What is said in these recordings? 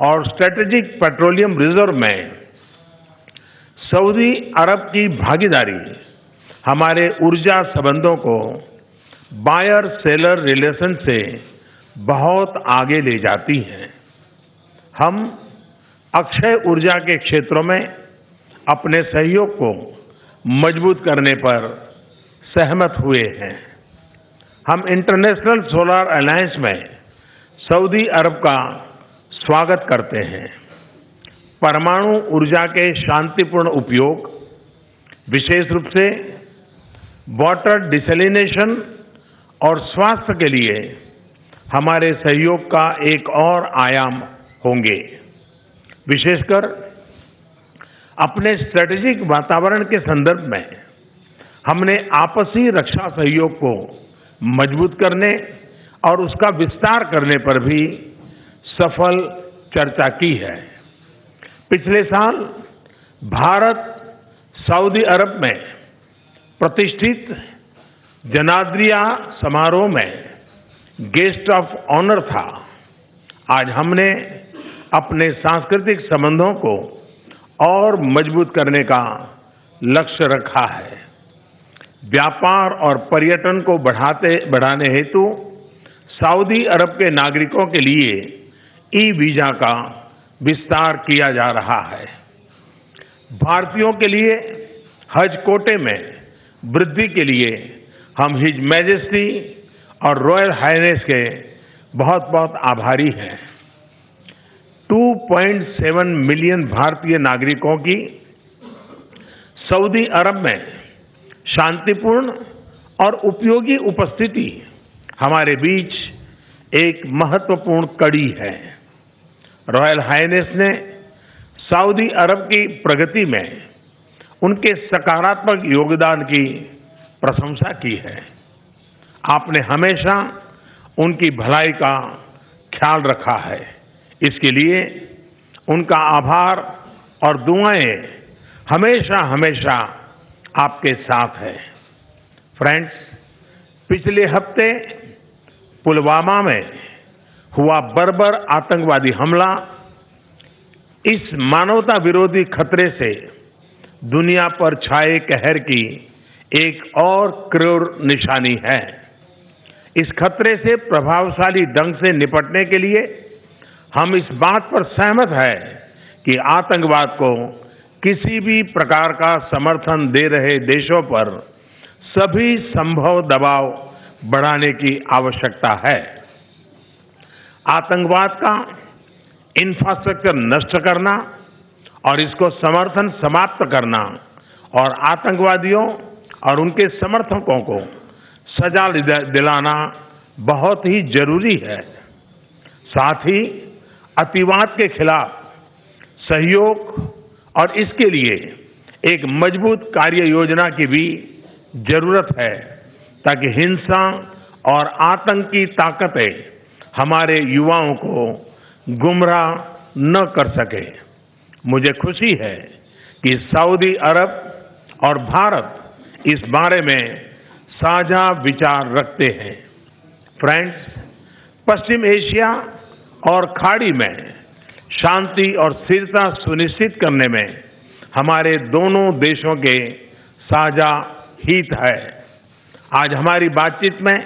और strategic petroleum reserve में Saudi अरब की भागीदारी हमारे ऊर्जा संबंधों को बायर सेलर रिलेशन से बहुत आगे ले जाती है। हम अक्षय ऊर्जा के क्षेत्रों में अपने सहयोग को मजबूत करने पर सहमत हुए हैं। हम इंटरनेशनल सोलर अलायंस में सऊदी अरब का स्वागत करते हैं। परमाणु ऊर्जा के शांतिपूर्ण उपयोग, विशेष रूप से वाटर डिसैलिनेशन और स्वास्थ्य के लिए हमारे सहयोग का एक और आयाम होंगे। विशेषकर अपने स्ट्रेटेजिक वातावरण के संदर्भ में हमने आपसी रक्षा सहयोग को मजबूत करने और उसका विस्तार करने पर भी सफल चर्चा की है। पिछले साल भारत सऊदी अरब में प्रतिष्ठित जनाद्रिया समारोह में गेस्ट ऑफ ऑनर था। आज हमने अपने सांस्कृतिक संबंधों को और मजबूत करने का लक्ष्य रखा है। व्यापार और पर्यटन को बढ़ाने हेतु सऊदी अरब के नागरिकों के लिए ई वीजा का विस्तार किया जा रहा है। भारतीयों के लिए हज कोटे में वृद्धि के लिए हम हिज मैजेस्टी और रॉयल हाइनेस के बहुत बहुत आभारी हैं। 2.7 मिलियन भारतीय नागरिकों की सऊदी अरब में शांतिपूर्ण और उपयोगी उपस्थिति हमारे बीच एक महत्वपूर्ण कड़ी है। रॉयल हाइनेस ने सऊदी अरब की प्रगति में उनके सकारात्मक योगदान की प्रशंसा की है। आपने हमेशा उनकी भलाई का ख्याल रखा है। इसके लिए उनका आभार और दुआएं हमेशा हमेशा आपके साथ है। फ्रेंड्स, पिछले हफ्ते पुलवामा में हुआ बर्बर आतंकवादी हमला इस मानवता विरोधी खतरे से दुनिया पर छाए कहर की एक और क्रूर निशानी है। इस खतरे से प्रभावशाली ढंग से निपटने के लिए हम इस बात पर सहमत हैं कि आतंकवाद को किसी भी प्रकार का समर्थन दे रहे देशों पर सभी संभव दबाव बढ़ाने की आवश्यकता है। आतंकवाद का इंफ्रास्ट्रक्चर नष्ट करना और इसको समर्थन समाप्त करना और आतंकवादियों और उनके समर्थकों को सजा दिलाना बहुत ही जरूरी है। साथ ही अतिवाद के खिलाफ सहयोग और इसके लिए एक मजबूत कार्य योजना की भी जरूरत है ताकि हिंसा और आतंक की ताकतें हमारे युवाओं को गुमराह न कर सके। मुझे खुशी है कि सऊदी अरब और भारत इस बारे में साझा विचार रखते हैं। फ्रेंड्स, पश्चिम एशिया और खाड़ी में शांति और स्थिरता सुनिश्चित करने में हमारे दोनों देशों के साझा हित है। आज हमारी बातचीत में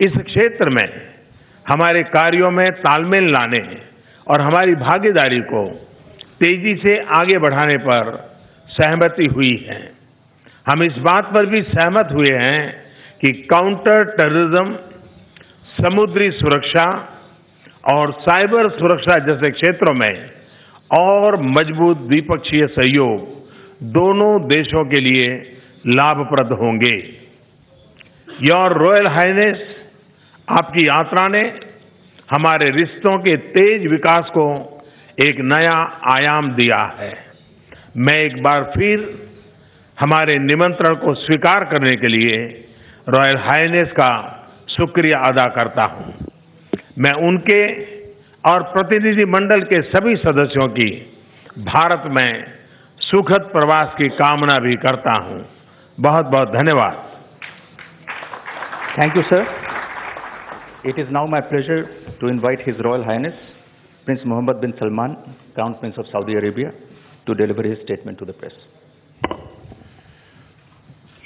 इस क्षेत्र में हमारे कार्यों में तालमेल लाने और हमारी भागीदारी को तेजी से आगे बढ़ाने पर सहमति हुई है। हम इस बात पर भी सहमत हुए हैं कि काउंटर टेररिज्म, समुद्री सुरक्षा और साइबर सुरक्षा जैसे क्षेत्रों में और मजबूत द्विपक्षीय सहयोग दोनों देशों के लिए लाभप्रद होंगे। योर रॉयल हाइनेस, आपकी यात्रा ने हमारे रिश्तों के तेज विकास को एक नया आयाम दिया है। मैं एक बार फिर हमारे निमंत्रण को स्वीकार करने के लिए रॉयल हाइनेस का शुक्रिया अदा करता हूं। मैं उनके और प्रतिनिधि मंडल के सभी सदस्यों की भारत में सुखद प्रवास की कामना भी करता हूं। बहुत बहुत धन्यवाद। Thank you, sir. It is now my pleasure to invite His Royal Highness Prince Mohammed bin Salman, Crown Prince of Saudi Arabia, to deliver his statement to the press.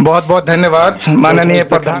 बहुत बहुत धन्यवाद माननीय प्रधान।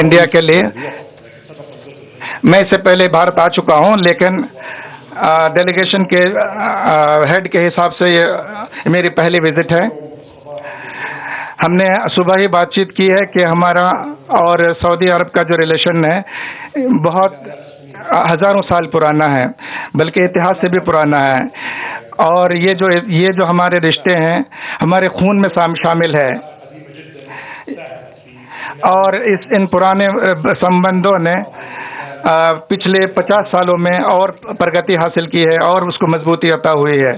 इंडिया के लिए। मैं इससे पहले भारत आ चुका हूं, लेकिन डेलीगेशन के हेड के हिसाब से ये मेरी पहली विजिट है। हमने सुबह ही बातचीत की है कि हमारा और सऊदी अरब का जो रिलेशन है बहुत हजारों साल पुराना है, बल्कि इतिहास से भी पुराना है। और ये जो हमारे रिश्ते हैं हमारे खून में शामिल है। और इन पुराने संबंधों ने पिछले 50 सालों में और प्रगति हासिल की है और उसको मजबूती अता हुई है।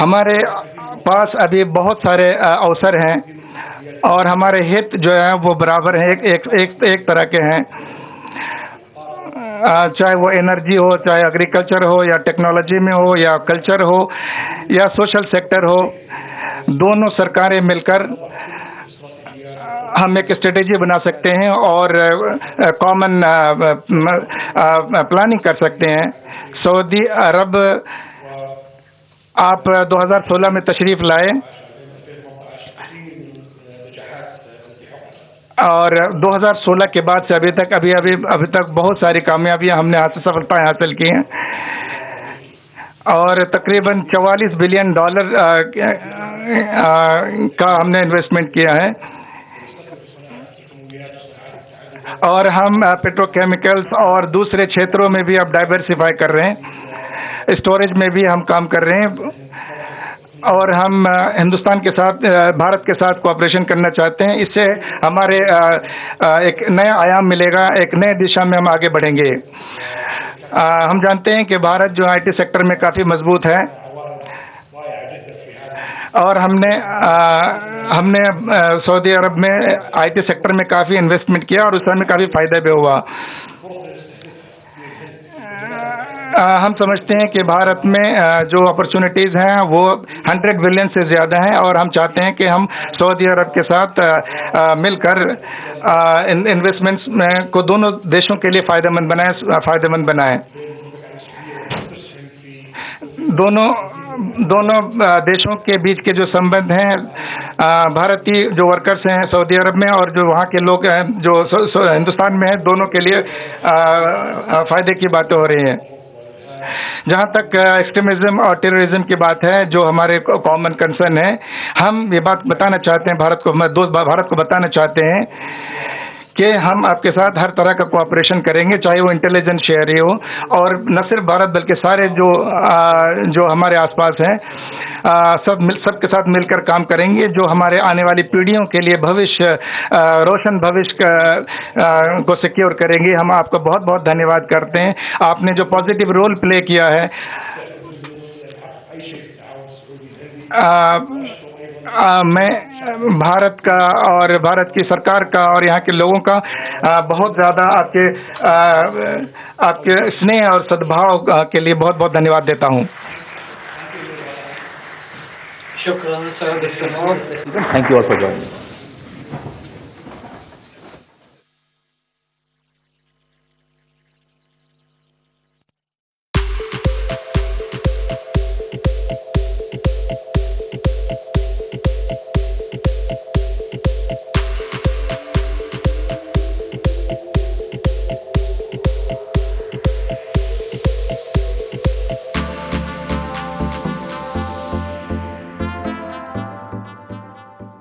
हमारे पास अभी बहुत सारे अवसर हैं और हमारे हित जो है वो बराबर हैं, एक तरह के हैं। चाहे वो एनर्जी हो, चाहे एग्रीकल्चर हो, या टेक्नोलॉजी में हो, या कल्चर हो, या सोशल सेक्टर हो, दोनों सरकारें मिलकर हम एक स्ट्रेटेजी बना सकते हैं और कॉमन प्लानिंग कर सकते हैं। सऊदी अरब आप 2016 में तशरीफ लाए और 2016 के बाद से अभी तक बहुत सारी कामयाबियां हमने सफलताएं हासिल की हैं और तकरीबन $44 बिलियन का हमने इन्वेस्टमेंट किया है। और हम पेट्रोकेमिकल्स और दूसरे क्षेत्रों में भी अब डाइवर्सिफाई कर रहे हैं। स्टोरेज में भी हम काम कर रहे हैं और हम हिंदुस्तान के साथ, भारत के साथ कोऑपरेशन करना चाहते हैं। इससे हमारे एक नया आयाम मिलेगा, एक नए दिशा में हम आगे बढ़ेंगे। हम जानते हैं कि भारत जो आईटी सेक्टर में काफ़ी मजबूत है और हमने सऊदी अरब में आईटी सेक्टर में काफ़ी इन्वेस्टमेंट किया और उसमें काफ़ी फायदा भी हुआ। हम समझते हैं कि भारत में जो अपॉर्चुनिटीज़ हैं वो 100 बिलियन से ज़्यादा हैं और हम चाहते हैं कि हम सऊदी अरब के साथ मिलकर इन्वेस्टमेंट्स को दोनों देशों के लिए फ़ायदेमंद बनाएं। दोनों देशों के बीच के जो संबंध हैं, भारतीय जो वर्कर्स हैं सऊदी अरब में और जो वहाँ के लोग हैं जो हिंदुस्तान में हैं, दोनों के लिए फ़ायदे की बातें हो रही हैं। जहाँ तक एक्सट्रीमिज्म और टेररिज्म की बात है, जो हमारे कॉमन कंसर्न है, हम ये बात बताना चाहते हैं भारत को बताना चाहते हैं कि हम आपके साथ हर तरह का कोऑपरेशन करेंगे, चाहे वो इंटेलिजेंस शेयर हो और न सिर्फ भारत बल्कि सारे जो हमारे आसपास हैं सबके साथ मिलकर काम करेंगे, जो हमारे आने वाली पीढ़ियों के लिए रोशन भविष्य को सिक्योर करेंगे। हम आपका बहुत बहुत धन्यवाद करते हैं, आपने जो पॉजिटिव रोल प्ले किया है। मैं भारत का और भारत की सरकार का और यहाँ के लोगों का बहुत ज़्यादा आपके स्नेह और सद्भाव के लिए बहुत बहुत धन्यवाद देता हूँ। Thank you all for joining.